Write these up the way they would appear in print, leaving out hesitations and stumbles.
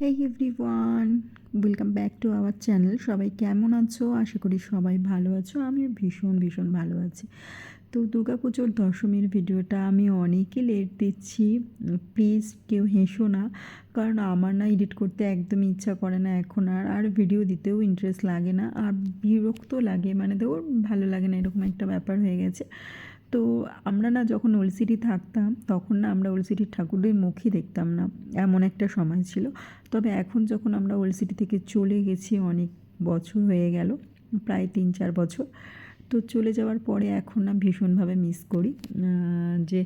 Hey everyone, welcome back to our channel. সবাই কেমন আছো? আশা করি সবাই ভালো আছো। আমিও ভীষণ ভীষণ ভালো আছি। তো দুর্গাপুজোর দশমীর ভিডিওটা আমি অনেকই লেট দিচ্ছি। প্লিজ কেউ হেসো না, কারণ আমার না এডিট করতে একদমই ইচ্ছা করে না এখন। আর ভিডিও দিতেও ইন্টারেস্ট লাগে না, আর বিরক্ত লাগে, মানে দেখো ভালো লাগে না, এরকম একটা ব্যাপার হয়ে গেছে। তো আমরা না যখন ওল্ড সিটি থাকতাম তখন না আমরা ওল্ড সিটির ঠাকুরদের মুখই দেখতাম না, এমন একটা সময় ছিল। তবে এখন যখন আমরা ওল্ড সিটি থেকে চলে গেছি, অনেক বছর হয়ে গেল, প্রায় 3-4 বছর, তো চলে যাওয়ার পরে এখন না ভীষণভাবে মিস করি যে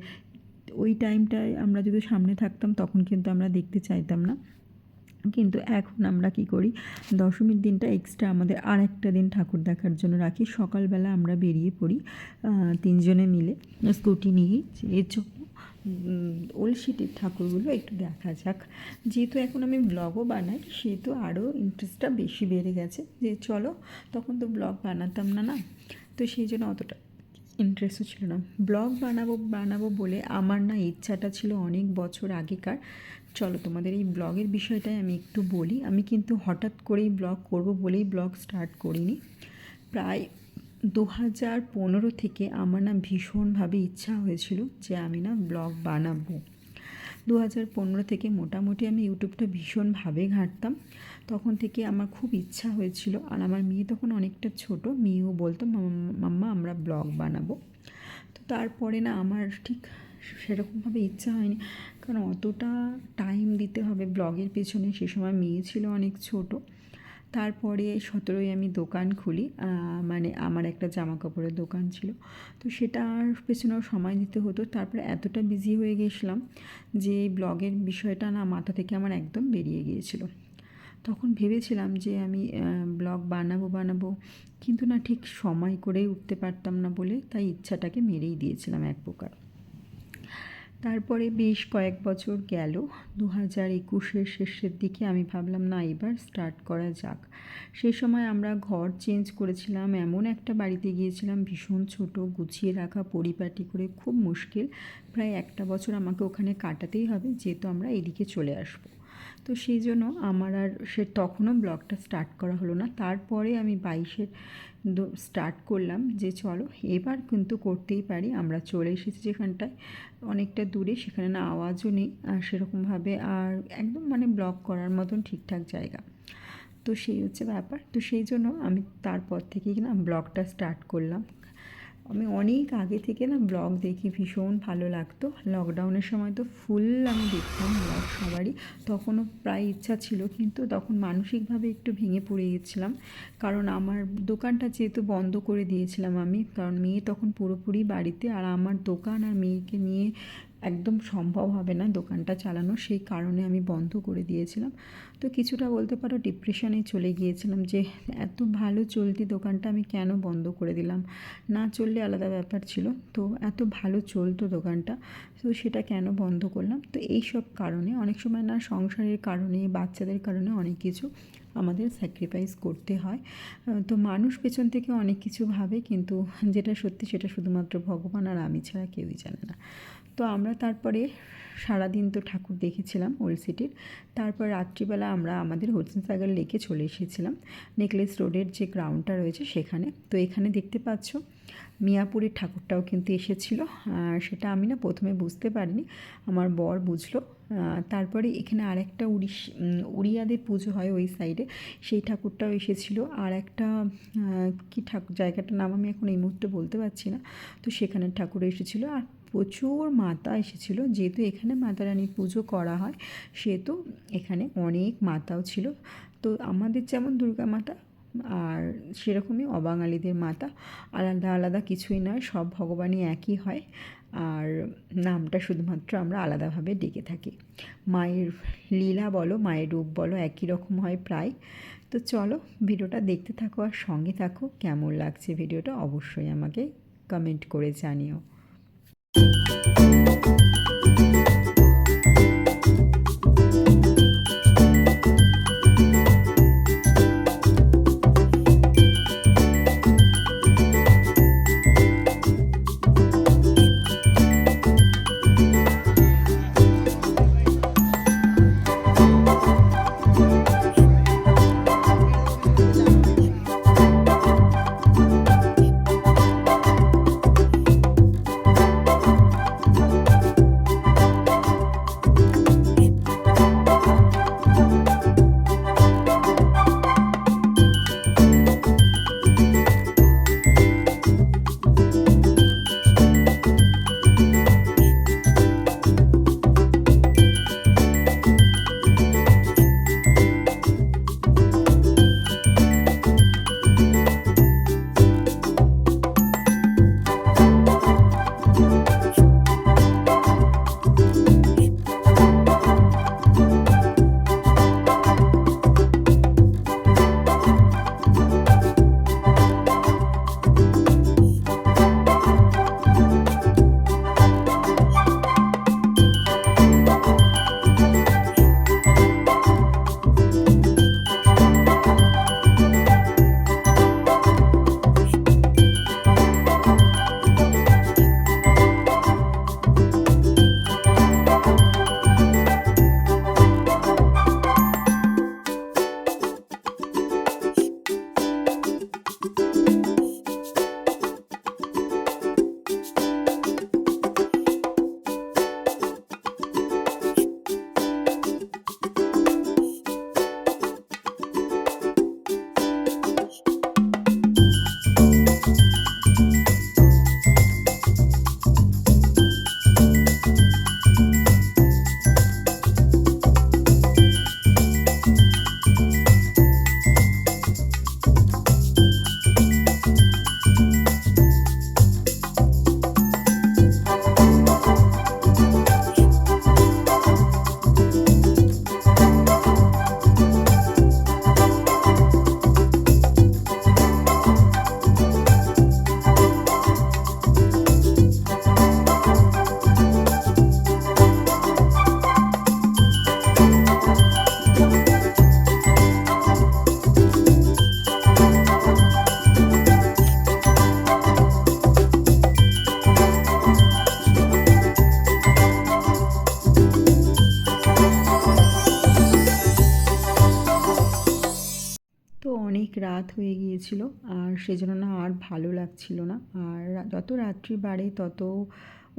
ওই টাইমটায় আমরা যদি সামনে থাকতাম তখন কিন্তু আমরা দেখতে চাইতাম না। কিন্তু এখন আমরা কি করি, দশমীর দিনটা এক্সট্রা আমাদের আর একটা দিন ঠাকুর দেখার জন্য রাখি। সকালবেলা আমরা বেরিয়ে পড়ি 3 জনে মিলে স্কুটি নিয়ে, যে চলো ওল্ড সিটির ঠাকুরগুলো একটু দেখা যাক। যেহেতু এখন আমি ব্লগও বানাই, সেহেতু আরও ইন্টারেস্টটা বেশি বেড়ে গেছে যে চলো, তখন তো ব্লগ বানাতাম না না, তো সেই জন্য অতটা ইন্টারেস্টও ছিল না। ব্লগ বানাবো বলে আমার না ইচ্ছাটা ছিল অনেক বছর আগেকার। চলো তোমাদের এই ব্লগের বিষয়টাই আমি একটু বলি। আমি কিন্তু হঠাৎ করেই ব্লগ করব বলেই ব্লগ স্টার্ট করিনি। প্রায় 2015 থেকে আমার না ভীষণভাবে ইচ্ছা হয়েছিল যে আমি না ব্লগ বানাবো। 2015 থেকে মোটামুটি আমি ইউটিউবটা ভীষণভাবে ঘাঁটতাম। তখন থেকে আমার খুব ইচ্ছা হয়েছিল, আর আমার মেয়ে তখন অনেকটা ছোট, মেয়েও বলতো মাম্মা আমরা ব্লগ বানাবো। তো তারপরে না আমার ঠিক সেরকমভাবে ইচ্ছা হয়নি, কারণ অতটা টাইম দিতে হবে ব্লগের পেছনে, সে সময় মেয়ে ছিল অনেক ছোট। তারপরে 17ই আমি দোকান খুলি, মানে আমার একটা জামা কাপড়ের দোকান ছিল, তো সেটার পেছনেও সময় দিতে হতো। তারপরে এতটা বিজি হয়ে গেছিলাম যে ব্লগের বিষয়টা না মাথা থেকে আমার একদম বেরিয়ে গিয়েছিল। তখন ভেবেছিলাম যে আমি ব্লগ বানাবো, কিন্তু না ঠিক সময় করেই উঠতে পারতাম না বলে তাই ইচ্ছাটাকে মেরেই দিয়েছিলাম এক প্রকার। তারপরে বেশ কয়েক বছর গেল, 2021-এর শেষের দিকে আমি ভাবলাম না এবার স্টার্ট করা যাক। সেই সময় আমরা ঘর চেঞ্জ করেছিলাম, এমন একটা বাড়িতে গিয়েছিলাম ভীষণ ছোট, গুছিয়ে রাখা, পরিপাটি করে, খুব মুশকিল। প্রায় একটা বছর আমাকে ওখানে কাটাতেই হবে, যেহেতু আমরা এদিকে চলে আসবো। তো সেই জন্য আমার আর তখনও ব্লগটা স্টার্ট করা হলো না। তারপরে আমি 22-এর স্টার্ট করলাম যে চলো এবার কিন্তু করতেই পারি। আমরা চলে এসেছি যেখানটায়, অনেকটা দূরে, সেখানে না আওয়াজও নেই আর সেরকমভাবে, আর একদম মানে ব্লগ করার মতন ঠিকঠাক জায়গা। তো সেই হচ্ছে ব্যাপার। তো সেই জন্য আমি তারপর থেকেই না ব্লগটা স্টার্ট করলাম। আমি অনেক আগে থেকে না ব্লগ দেখি, ভীষণ ভালো লাগতো। লকডাউনের সময় তো ফুল আমি দেখতাম ব্লগ সবারই, তখনও প্রায় ইচ্ছা ছিল, কিন্তু তখন মানসিকভাবে একটু ভেঙে পড়ে গেছিলাম, কারণ আমার দোকানটা যেহেতু বন্ধ করে দিয়েছিলাম আমি, কারণ মেয়ে তখন পুরোপুরি বাড়িতে, আর আমার দোকান আর মেয়েকে নিয়ে একদম সম্ভব হবে না দোকানটা চালানো, সেই কারণে আমি বন্ধ করে দিয়েছিলাম। তো কিছুটা বলতে পারো ডিপ্রেশনে চলে গিয়েছিলাম যে এত ভালো চলতি দোকানটা আমি কেন বন্ধ করে দিলাম। না চললে আলাদা ব্যাপার ছিল, তো এত ভালো চলতো দোকানটা, তো সেটা কেন বন্ধ করলাম। তো এই সব কারণে অনেক সময় না সংসারের কারণে, বাচ্চাদের কারণে অনেক কিছু আমাদের স্যাক্রিফাইস করতে হয়। তো মানুষ পেছন থেকে অনেক কিছু ভাবে, কিন্তু যেটা সত্যি সেটা শুধুমাত্র ভগবান আর আমি ছাড়া কেউই জানে না। তো আমরা তারপরে সারাদিন তো ঠাকুর দেখেছিলাম ওল্ড সিটির। তারপর রাত্রিবেলা আমরা আমাদের হোসেন সাগর লেকে চলে এসেছিলাম, নেকলেস রোডের যে গ্রাউন্ডটা রয়েছে সেখানে। তো এখানে দেখতে পাচ্ছ মিয়াপুরের ঠাকুরটাও কিন্তু এসেছিল, সেটা আমি না প্রথমে বুঝতে পারিনি, আমার বর বুঝলো। তারপরে এখানে আরেকটা উড়িয়াদের পুজো হয় ওই সাইডে, সেই ঠাকুরটাও এসেছিলো। আর একটা কী ঠাকুর, জায়গাটার নাম আমি এখন এই মুহূর্তে বলতে পারছি না, তো সেখানের ঠাকুর এসেছিলো। আর প্রচুর মাতা এসেছিলো, যেহেতু এখানে মাতা রানীর পুজো করা হয় সেহেতু এখানে অনেক মাতাও ছিল। তো আমাদের যেমন দুর্গা মাতা, আর সেরকমই অবাঙালিদের মাতা, আলাদা আলাদা কিছুই নয়, সব ভগবানই একই হয়, আর নামটা শুধুমাত্র আমরা আলাদাভাবে ডেকে থাকি। মায়ের লীলা বলো, মায়ের রূপ বলো, একই রকম হয় প্রায়। তো চলো ভিডিওটা দেখতে থাকো আর সঙ্গে থাকো। কেমন লাগছে ভিডিওটা অবশ্যই আমাকে কমেন্ট করে জানিও। রাত হয়ে গিয়েছিল, আর সেজন্য না আর ভালো লাগছিল না। আর যত রাত্রি বাড়ে তত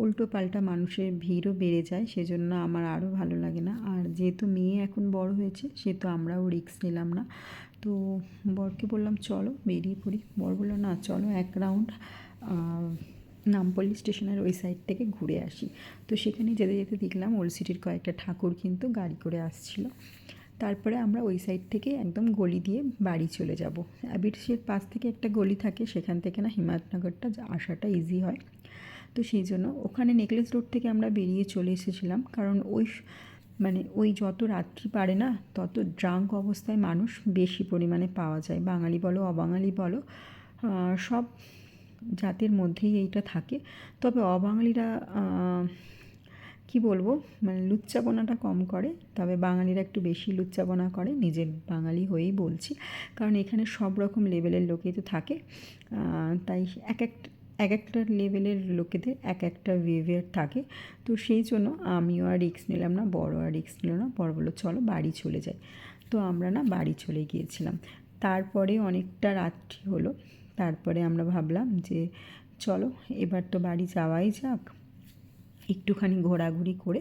উল্টো পাল্টা মানুষের ভিড়ও বেড়ে যায়, সেজন্য আমার আরও ভালো লাগে না। আর যেহেতু মেয়ে এখন বড় হয়েছে সেহেতু আমরাও রিস্ক নিলাম না। তো বরকে বললাম চলো বেরিয়ে পড়ি। বর বললো না চলো এক রাউন্ড নামপল্লী স্টেশনের ওই সাইড থেকে ঘুরে আসি। তো সেখানে যেতে যেতে দেখলাম ওল্ড সিটির কয়েকটা ঠাকুর কিন্তু গাড়ি করে আসছিলো। তারপরে আমরা ওই সাইড থেকে একদম গলি দিয়ে বাড়ি চলে যাব। অ্যাবিডসের পাশ থেকে একটা গলি থাকে, সেখান থেকে না হিমায়তনগরটা আসাটা ইজি হয়। তো সেই জন্য ওখানে নেকলেস রোড থেকে আমরা বেরিয়ে চলে এসেছিলাম, কারণ ওই যত রাত্রি পারে না তত ড্রাঙ্ক অবস্থায় মানুষ বেশি পরিমাণে পাওয়া যায়। বাঙালি বলো অবাঙালি বলো, সব জাতের মধ্যেই এইটা থাকে। তবে অবাঙালিরা কি বলবো, মানে লুচ্চাপনাটা কম করে, তবে বাঙালিরা একটু বেশি লুচ্চাপনা করে। নিজের বাঙালি হয়েই বলছি, কারণ এখানে সব রকম লেভেলের লোকেই তো থাকে। তাই এক একটা লেভেলের লোকেদের এক একটা বিহেভিয়ার থাকে। তো সেই জন্য আমিও আর রিস্ক নিলাম না, বড় আর রিস্ক নিল না। বড় বললো চলো বাড়ি চলে যাই। তো আমরা না বাড়ি চলে গিয়েছিলাম। তারপরে অনেকটা রাত্রি হলো, তারপরে আমরা ভাবলাম যে চলো এবার তো বাড়ি যাওয়াই যাক। একটুখানি ঘোরাঘুরি করে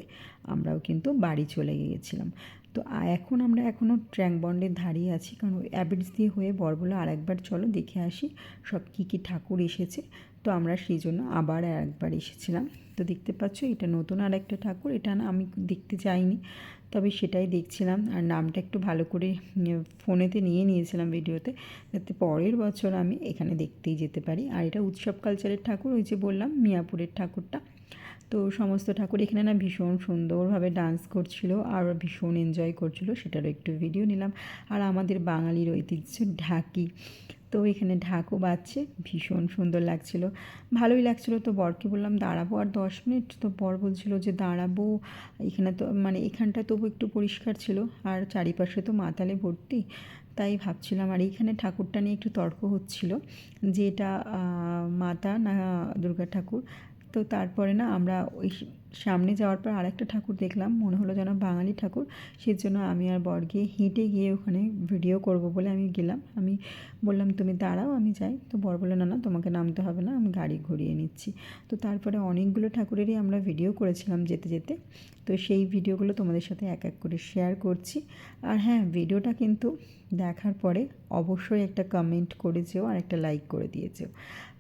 আমরাও কিন্তু বাড়ি চলে গিয়েছিলাম। তো এখন আমরা এখনও ট্র্যাঙ্ক বন্ডের ধারেই আছি, কারণ ওই অ্যাবিডস দিয়ে হয়ে বর বললো আর একবার চলো দেখে আসি সব কী কী ঠাকুর এসেছে। তো আমরা সেই জন্য আবার একবার এসেছিলাম। তো দেখতে পাচ্ছ এটা নতুন আর একটা ঠাকুর, এটা না আমি দেখতে যাইনি, তবে সেটাই দেখছিলাম। আর নামটা একটু ভালো করে ফোনেতে নিয়ে নিয়েছিলাম ভিডিওতে, যাতে পরের বছর আমি এখানে দেখতেই যেতে পারি। আর এটা উৎসব কালচারের ঠাকুর, ওই যে বললাম মিয়াপুরের ঠাকুরটা। তো সমস্ত ঠাকুর এখানে না ভীষণ সুন্দরভাবে ডান্স করছিল আর ভীষণ এনজয় করছিল, সেটারও একটু ভিডিও নিলাম। আর আমাদের বাঙালির ঐতিহ্য ঢাকি, তো এখানে ঢাকও বাজছে, ভীষণ সুন্দর লাগছিল, ভালোই লাগছিলো। তো বরকে বললাম দাঁড়াবো আর 10 মিনিট, তো বর বলছিল যে দাঁড়াবো এখানে, তো মানে এখানটা তবু একটু পরিষ্কার ছিল, আর চারিপাশে তো মাতালে ভর্তি। তাই ভাবছিলাম, আর এইখানে ঠাকুরটা নিয়ে একটু তর্ক হচ্ছিল যে এটা মাতা না দুর্গা ঠাকুর। তো তারপরে না আমরা ওই সামনে যাওয়ার পর আরেকটা ঠাকুর দেখলাম, মনে হলো যেন বাঙালি ঠাকুর। সেজন্য আমি আর বর গিয়ে হেঁটে গিয়ে ওখানে ভিডিও করব বলে আমি গেলাম। আমি বললাম তুমি দাঁড়াও আমি যাই। তো বর বললো না না তোমাকে নামতে হবে না, আমি গাড়ি ঘুরিয়ে নিচ্ছি। তো তারপরে অনেকগুলো ঠাকুরেরই আমরা ভিডিও করেছিলাম যেতে যেতে। তো সেই ভিডিওগুলো তোমাদের সাথে এক এক করে শেয়ার করছি। আর হ্যাঁ, ভিডিওটা কিন্তু দেখার পরে অবশ্যই একটা কমেন্ট করে যেও আর একটা লাইক করে দিয়ে যেও।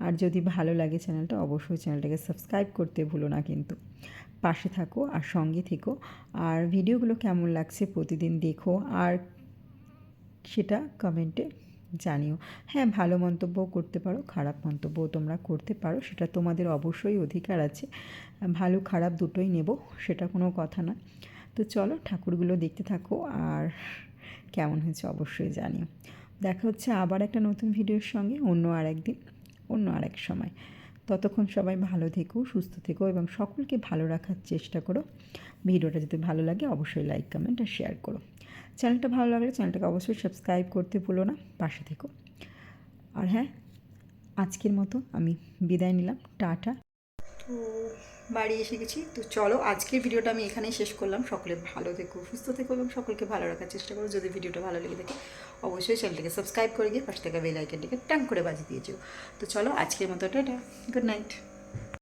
আর যদি ভালো লাগে চ্যানেলটা, অবশ্যই চ্যানেলটাকে সাবস্ক্রাইব করতে ভুলো না কিন্তু। পাশে থাকো আর সঙ্গে থেকো। আর ভিডিওগুলো কেমন লাগছে প্রতিদিন দেখো, আর সেটা কমেন্টে জানিও। হ্যাঁ, ভালো মন্তব্যও করতে পারো, খারাপ মন্তব্যও তোমরা করতে পারো, সেটা তোমাদের অবশ্যই অধিকার আছে। ভালো খারাপ দুটোই নেব, সেটা কোনো কথা না। তো চলো ঠাকুরগুলো দেখতে থাকো, আর কেমন হয়েছে অবশ্যই জানিও। দেখা হচ্ছে আবার একটা নতুন ভিডিওর সঙ্গে অন্য আরেক সময়। ততক্ষণ সবাই ভালো থেকো, সুস্থ থেকো এবং সকলকে ভালো রাখার চেষ্টা করো। ভিডিওটা যদি ভালো লাগে অবশ্যই লাইক কমেন্ট আর শেয়ার করো। চ্যানেলটা ভালো লাগলে চ্যানেলটাকে অবশ্যই সাবস্ক্রাইব করতে ভুলো না, পাশে থেকো। আর হ্যাঁ, আজকের মতো আমি বিদায় নিলাম, টাটা। তো বাড়ি এসে গেছি, তো চলো আজকের ভিডিওটা আমি এখানেই শেষ করলাম। সকলে ভালো থেকো, সুস্থ থেকো এবং সকলকে ভালো রাখার চেষ্টা করো। যদি ভিডিওটা ভালো লেগে থাকে অবশ্যই চ্যানেলটাকে সাবস্ক্রাইব করে গিয়ে পাশে থাকা বেল আইকনটিকে টাং করে বাজিয়ে দিয়েছো। তো চলো আজকের মতো টাটা, গুড নাইট।